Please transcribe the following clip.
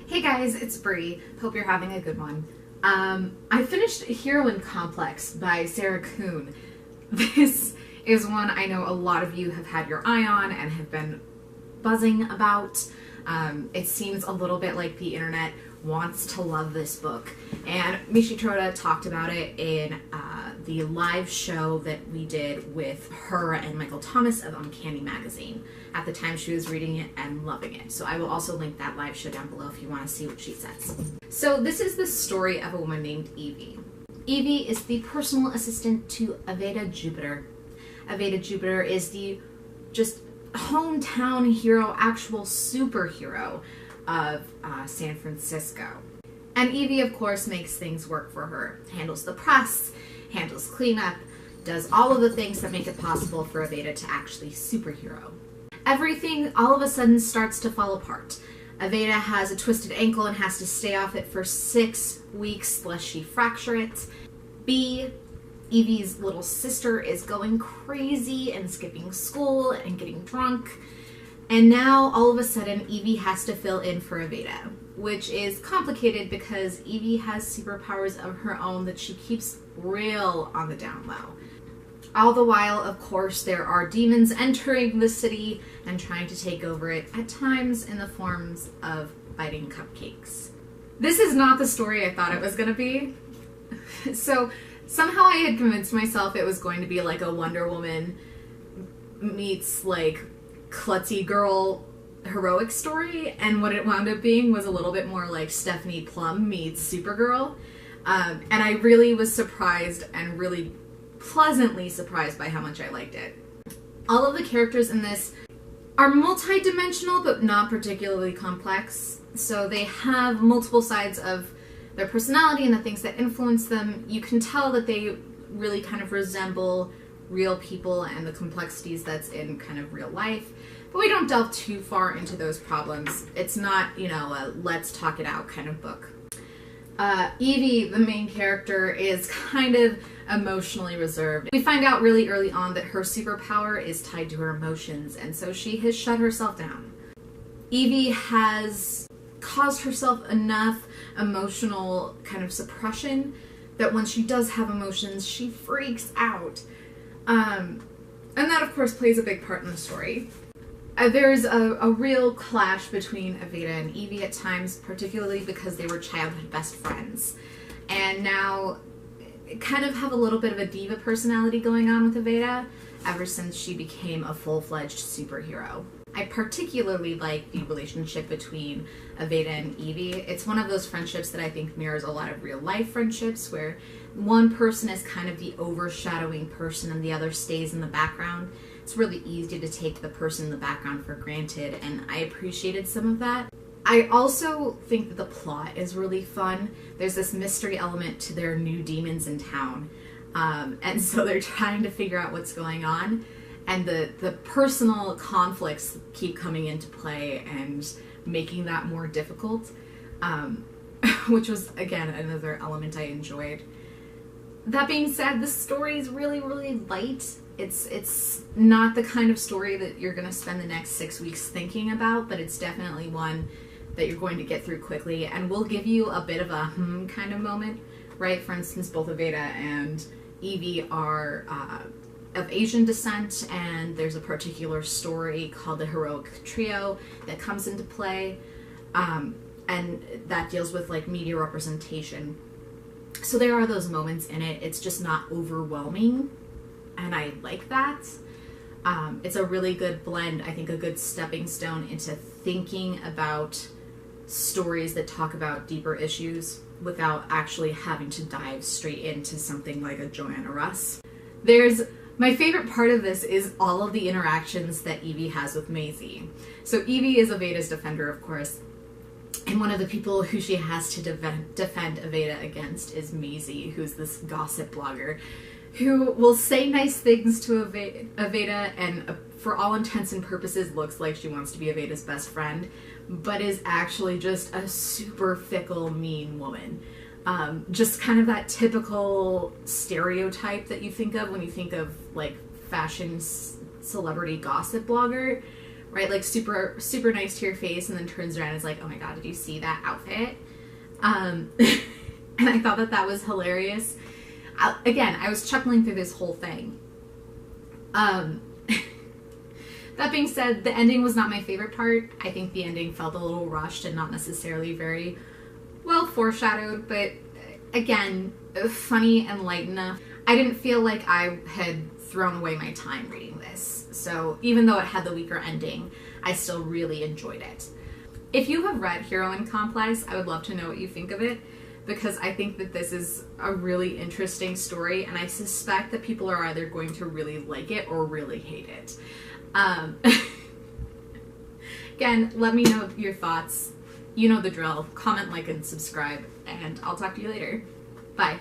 Hey guys, it's Bree. Hope you're having a good one. I finished Heroine Complex by Sarah Kuhn. This is one I know a lot of you have had your eye on and have been buzzing about. It seems a little bit like the internet wants to love this book. And Mishi Troda talked about it in the live show that we did with her and Michael Thomas of Uncanny Magazine. At the time she was reading it and loving it. So I will also link that live show down below if you want to see what she says. So this is the story of a woman named Evie. Evie is the personal assistant to Aveda Jupiter. Aveda Jupiter is the just hometown hero, actual superhero of San Francisco. And Evie, of course, makes things work for her. Handles the press, handles cleanup, does all of the things that make it possible for Aveda to actually superhero. Everything all of a sudden starts to fall apart. Aveda has a twisted ankle and has to stay off it for 6 weeks lest she fracture it. B, Evie's little sister is going crazy and skipping school and getting drunk. And now, all of a sudden, Evie has to fill in for Aveda, which is complicated because Evie has superpowers of her own that she keeps real on the down low. All the while, of course, there are demons entering the city and trying to take over it, at times in the forms of biting cupcakes. This is not the story I thought it was going to be. So, somehow I had convinced myself it was going to be like a Wonder Woman meets, like, klutzy girl heroic story, and what it wound up being was a little bit more like Stephanie Plum meets Supergirl. And I really was surprised and really pleasantly surprised by how much I liked it. All of the characters in this are multi-dimensional but not particularly complex, so they have multiple sides of their personality and the things that influence them. You can tell that they really kind of resemble real people and the complexities that's in kind of real life, but we don't delve too far into those problems. It's not, you know, a let's talk it out kind of book. Evie, the main character, is kind of emotionally reserved. We find out really early on that her superpower is tied to her emotions, and so she has shut herself down. Evie has caused herself enough emotional kind of suppression that when she does have emotions, she freaks out. And that, of course, plays a big part in the story. There's a real clash between Aveda and Evie at times, particularly because they were childhood best friends. And now kind of have a little bit of a diva personality going on with Aveda ever since she became a full-fledged superhero. I particularly like the relationship between Aveda and Evie. It's one of those friendships that I think mirrors a lot of real-life friendships where one person is kind of the overshadowing person and the other stays in the background. It's really easy to take the person in the background for granted, and I appreciated some of that. I also think that the plot is really fun. There's this mystery element to their new demons in town, and so they're trying to figure out what's going on, and the personal conflicts keep coming into play and making that more difficult, which was, again, another element I enjoyed. That being said, the story is really, really light. It's not the kind of story that you're going to spend the next 6 weeks thinking about, but it's definitely one that you're going to get through quickly and will give you a bit of a kind of moment, right? For instance, both Aveda and Evie are of Asian descent, and there's a particular story called the Heroic Trio that comes into play, and that deals with like media representation. So there are those moments in it. It's just not overwhelming, and I like that. It's a really good blend, I think a good stepping stone into thinking about stories that talk about deeper issues without actually having to dive straight into something like a Joanna Russ. My favorite part of this is all of the interactions that Evie has with Maisie. So Evie is Aveda's defender, of course, and one of the people who she has to defend Aveda against is Maisie, who's this gossip blogger who will say nice things to Aveda and for all intents and purposes looks like she wants to be Aveda's best friend, but is actually just a super fickle, mean woman. Just kind of that typical stereotype that you think of when you think of like fashion celebrity gossip blogger, right? Like super, super nice to your face, and then turns around and is like, oh my god, did you see that outfit? And I thought that was hilarious. Again, I was chuckling through this whole thing. That being said, the ending was not my favorite part. I think the ending felt a little rushed and not necessarily very well foreshadowed, but again, funny and light enough. I didn't feel like I had thrown away my time reading this. So even though it had the weaker ending, I still really enjoyed it. If you have read Heroine Complex, I would love to know what you think of it, because I think that this is a really interesting story, and I suspect that people are either going to really like it or really hate it. Again, let me know your thoughts. You know the drill. Comment, like, and subscribe, and I'll talk to you later. Bye.